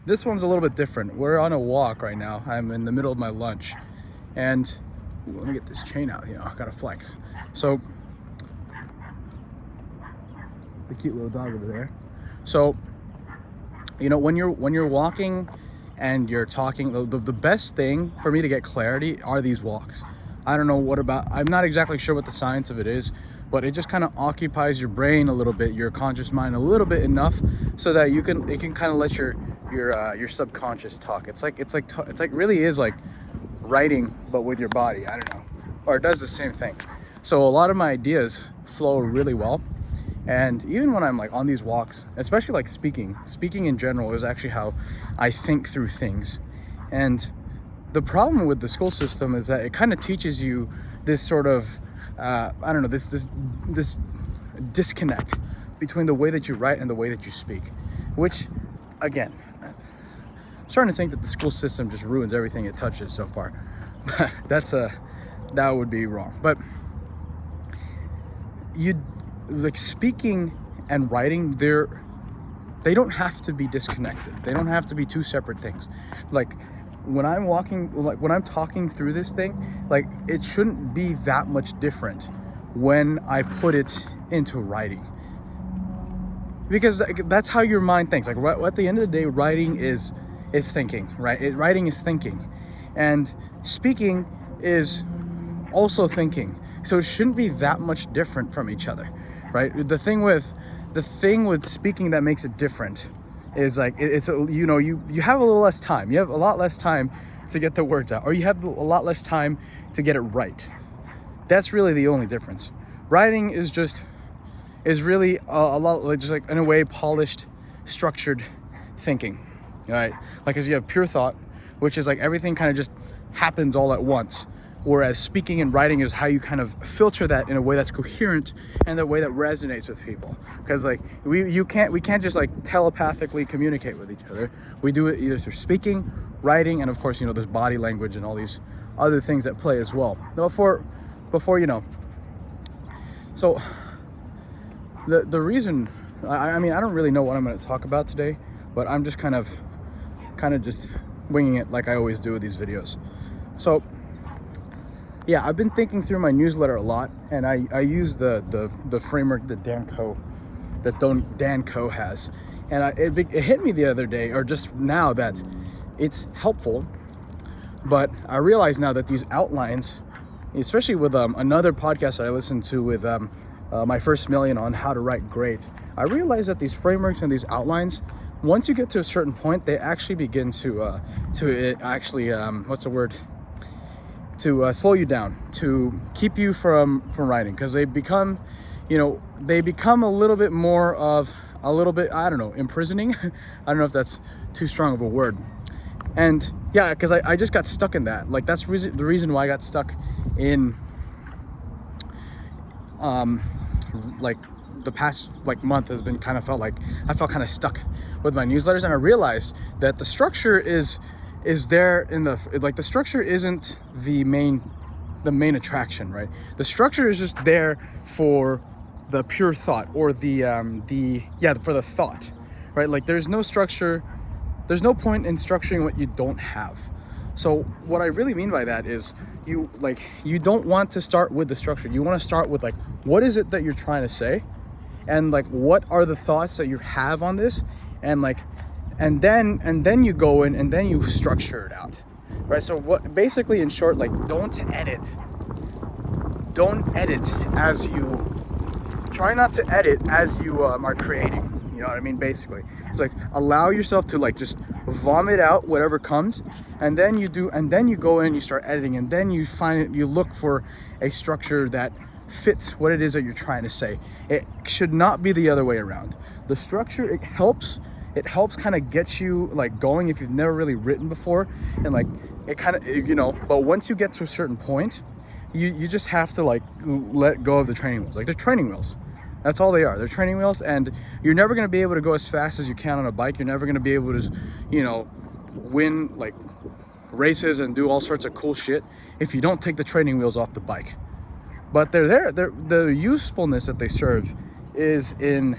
this one's a little bit different. We're on a walk right now. I'm in the middle of my lunch, and let me get this chain out. I gotta flex. So the cute little dog over there. So when you're walking and you're talking, the best thing for me to get clarity are these walks. I don't know I'm not exactly sure what the science of it is, but it just kind of occupies your brain a little bit, your conscious mind a little bit, enough so that it can kind of let your subconscious talk. It's like really is like writing, but with your body. I don't know, or it does the same thing. So a lot of my ideas flow really well. And even when I'm like on these walks, especially like speaking in general is actually how I think through things. And the problem with the school system is that it kind of teaches you this sort of I don't know, this disconnect between the way that you write and the way that you speak, which again, I'm starting to think that the school system just ruins everything it touches so far. That would be wrong. But like speaking and writing, they don't have to be disconnected. They don't have to be two separate things. Like when I'm talking through this thing, like it shouldn't be that much different when I put it into writing, because that's how your mind thinks. Like at the end of the day, writing is thinking, right? Writing is thinking, and speaking is also thinking. So it shouldn't be that much different from each other, right? The thing with speaking that makes it different is like you have a little less time. You have a lot less time to get the words out, or you have a lot less time to get it right. That's really the only difference. Writing is really a lot like, just like, in a way, polished, structured thinking, right? Like, as you have pure thought, which is like everything kind of just happens all at once. Whereas speaking and writing is how you kind of filter that in a way that's coherent and the way that resonates with people. Because like we can't just like telepathically communicate with each other. We do it either through speaking, writing, and of course there's body language and all these other things that play as well. Before so the reason, I mean, I don't really know what I'm going to talk about today, but I'm just kind of just winging it like I always do with these videos. So yeah, I've been thinking through my newsletter a lot, and I use the framework that Dan Koe has, and it hit me the other day, or just now, that it's helpful. But I realize now that these outlines, especially with another podcast that I listened to with My First Million on how to write great, I realize that these frameworks and these outlines, once you get to a certain point, they actually begin to slow you down, to keep you from writing, because they become a little bit more of I don't know, imprisoning. I don't know if that's too strong of a word. And yeah, because I just got stuck in that. Like that's the reason why I got stuck in like the past month has been I felt kind of stuck with my newsletters, and I realized that the structure is there in the structure isn't the main attraction, right? The structure is just there for the pure thought, or for the thought, right? Like there's no structure, there's no point in structuring what you don't have. So what I really mean by that is you don't want to start with the structure. You want to start with what is it that you're trying to say, and what are the thoughts that you have on this, and then you go in and then you structure it out, right? So what basically, in short, don't edit as you try not to edit as you are creating. You know what I mean? Basically, it's allow yourself to just vomit out whatever comes, and then you go in, you start editing, and then you look for a structure that fits what it is that you're trying to say. It should not be the other way around. The structure, it helps kind of get you going if you've never really written before, and it kind of but once you get to a certain point, you just have to let go of the training wheels. They're training wheels. That's all they are. They're training wheels, and you're never going to be able to go as fast as you can on a bike. You're never going to be able to win races and do all sorts of cool shit if you don't take the training wheels off the bike. But they're there. The usefulness that they serve is in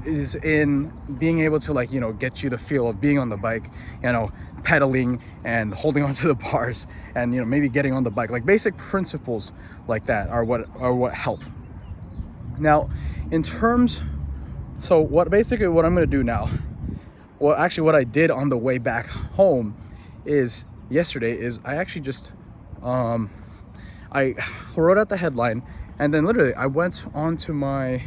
is in being able to, like, get you the feel of being on the bike, pedaling and holding onto the bars, and maybe getting on the bike. Like, basic principles like that are what help. Now, so what I'm going to do now, well, actually what I did on the way back home yesterday is I actually just I wrote out the headline, and then literally I went onto my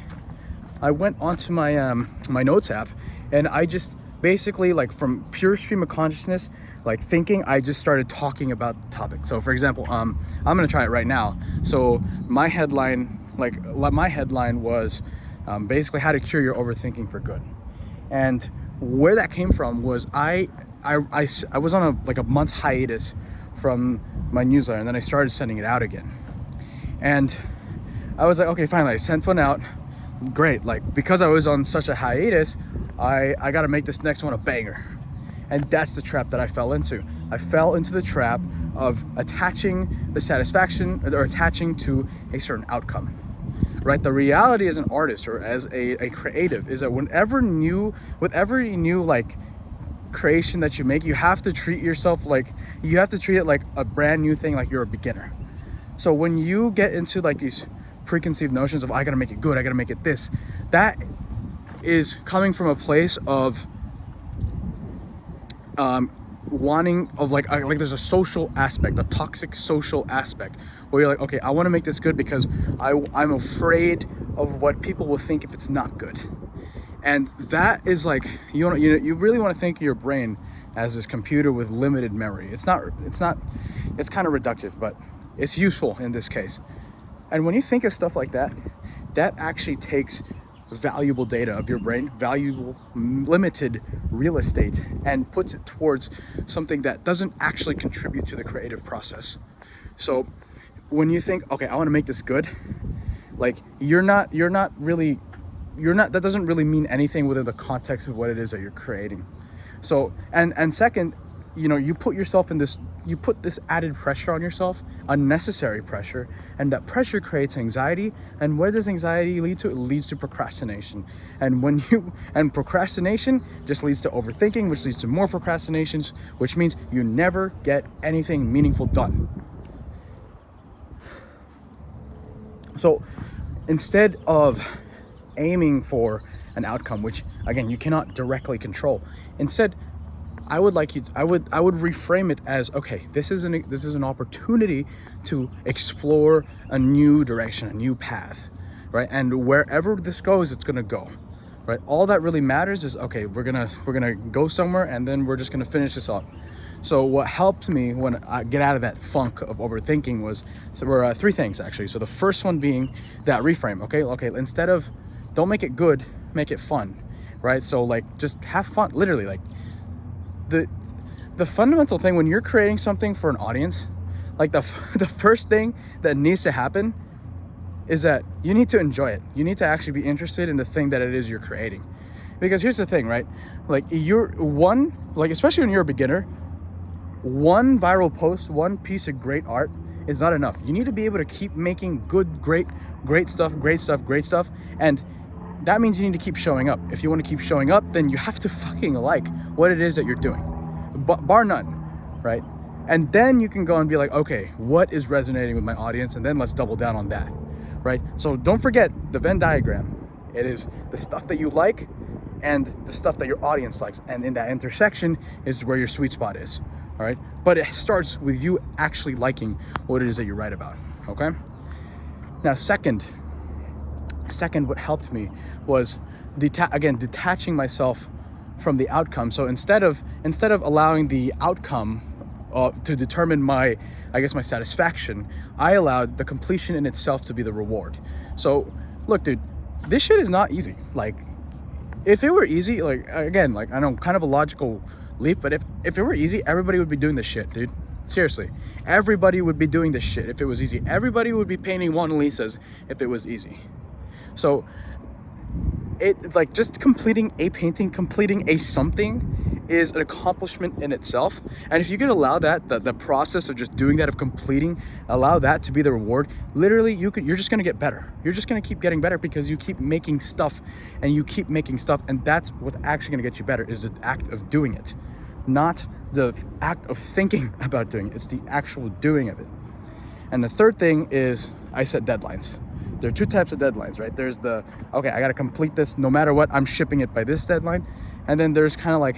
my notes app, and I just basically, like, from pure stream of consciousness, like thinking, I just started talking about the topic. So for example, I'm gonna try it right now. So my headline was basically how to cure your overthinking for good. And where that came from was I was on a month hiatus from my newsletter, and then I started sending it out again. And I was like, okay, finally, I sent one out. Great. Like, because I was on such a hiatus, I got to make this next one a banger. And that's the trap that I fell into. I fell into the trap of attaching the satisfaction, or attaching to a certain outcome. Right? The reality as an artist, or as a creative, is that with every new like creation that you make, you have to treat it like a brand new thing, like you're a beginner. So when you get into like these preconceived notions of, I gotta make it good, I gotta make it this, that is coming from a place of wanting, of like there's a social aspect, a toxic social aspect, where you're like, okay, I want to make this good because I'm afraid of what people will think if it's not good. And that is like, you really want to think of your brain as this computer with limited memory. It's kind of reductive, but it's useful in this case. And when you think of stuff like that, that actually takes valuable data of your brain, valuable limited real estate, and puts it towards something that doesn't actually contribute to the creative process. So when you think, okay, I want to make this good, like, that doesn't really mean anything within the context of what it is that you're creating. So, and second, you put this added pressure on yourself, unnecessary pressure, and that pressure creates anxiety. And where does anxiety lead to? It leads to procrastination. And procrastination just leads to overthinking, which leads to more procrastinations, which means you never get anything meaningful done. So instead of aiming for an outcome, which again you cannot directly control, instead I would reframe it as, okay, this is an opportunity to explore a new direction, a new path, right? And wherever this goes, it's gonna go, right? All that really matters is, okay, we're gonna go somewhere, and then we're just gonna finish this up. So what helped me when I get out of that funk of overthinking were three things, actually. So the first one being that reframe. Okay, instead of, don't make it good, make it fun, right? So like, just have fun, literally. Like, the fundamental thing when you're creating something for an audience, like the first thing that needs to happen is that you need to enjoy it. You need to actually be interested in the thing that it is you're creating. Because here's the thing, right? Like, especially when you're a beginner, one viral post, one piece of great art is not enough. You need to be able to keep making good, great stuff. And that means you need to keep showing up. If you want to keep showing up, then you have to fucking like what it is that you're doing, bar none, right? And then you can go and be like, okay, what is resonating with my audience? And then let's double down on that, right? So don't forget the Venn diagram. It is the stuff that you like and the stuff that your audience likes. And in that intersection is where your sweet spot is, all right? But it starts with you actually liking what it is that you write about, okay? Now, second, what helped me was detaching myself from the outcome. So instead of allowing the outcome to determine my satisfaction, I allowed the completion in itself to be the reward. So look, dude, this shit is not easy. Like, if it were easy, like, again, like, I know, kind of a logical leap, but if it were easy, everybody would be doing this shit, dude. Seriously, everybody would be doing this shit if it was easy. Everybody would be painting Mona Lisas if it was easy. So it's like, just completing a painting, completing a something is an accomplishment in itself. And if you could allow that, the process of just doing that, of completing, allow that to be the reward, literally you're just gonna get better. You're just gonna keep getting better because you keep making stuff and you keep making stuff. And that's what's actually gonna get you better, is the act of doing it, not the act of thinking about doing it. It's the actual doing of it. And the third thing is I set deadlines. There are two types of deadlines, right? There's the, okay, I gotta complete this no matter what, I'm shipping it by this deadline. And then there's kind of like,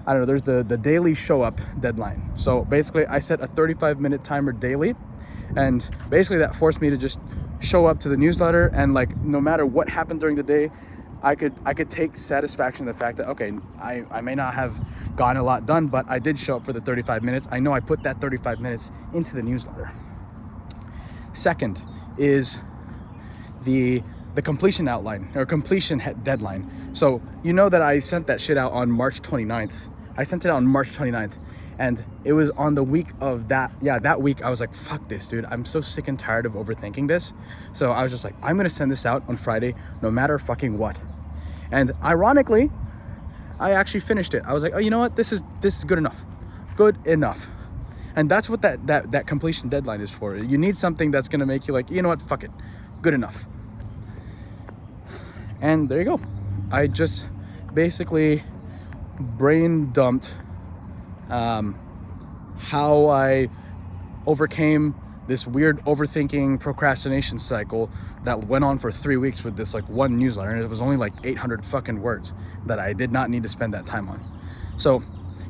I don't know, there's the daily show up deadline. So basically I set a 35-minute timer daily. And basically that forced me to just show up to the newsletter, and like, no matter what happened during the day, I could take satisfaction in the fact that, okay, I may not have gotten a lot done, but I did show up for the 35 minutes. I know I put that 35 minutes into the newsletter. Second is the completion outline, or completion deadline. So you know that I sent that shit out on March 29th. I sent it out on March 29th, and it was on the week of that. Yeah, that week I was like, fuck this, dude. I'm so sick and tired of overthinking this. So I was just like, I'm gonna send this out on Friday, no matter fucking what. And ironically, I actually finished it. I was like, oh, you know what? This is good enough. Good enough. And that's what that completion deadline is for. You need something that's gonna make you like, you know what? Fuck it. Good enough. And there you go. I just basically brain dumped how I overcame this weird overthinking procrastination cycle that went on for 3 weeks with this like one newsletter, and it was only like 800 fucking words that I did not need to spend that time on. So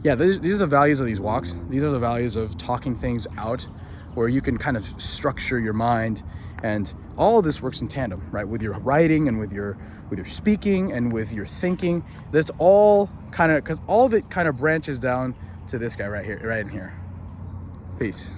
yeah, these are the values of these walks. These are the values of talking things out, where you can kind of structure your mind, and all of this works in tandem, right? With your writing and with your speaking and with your thinking. That's all kind of, because all of it kind of branches down to this guy right here, right in here. Peace.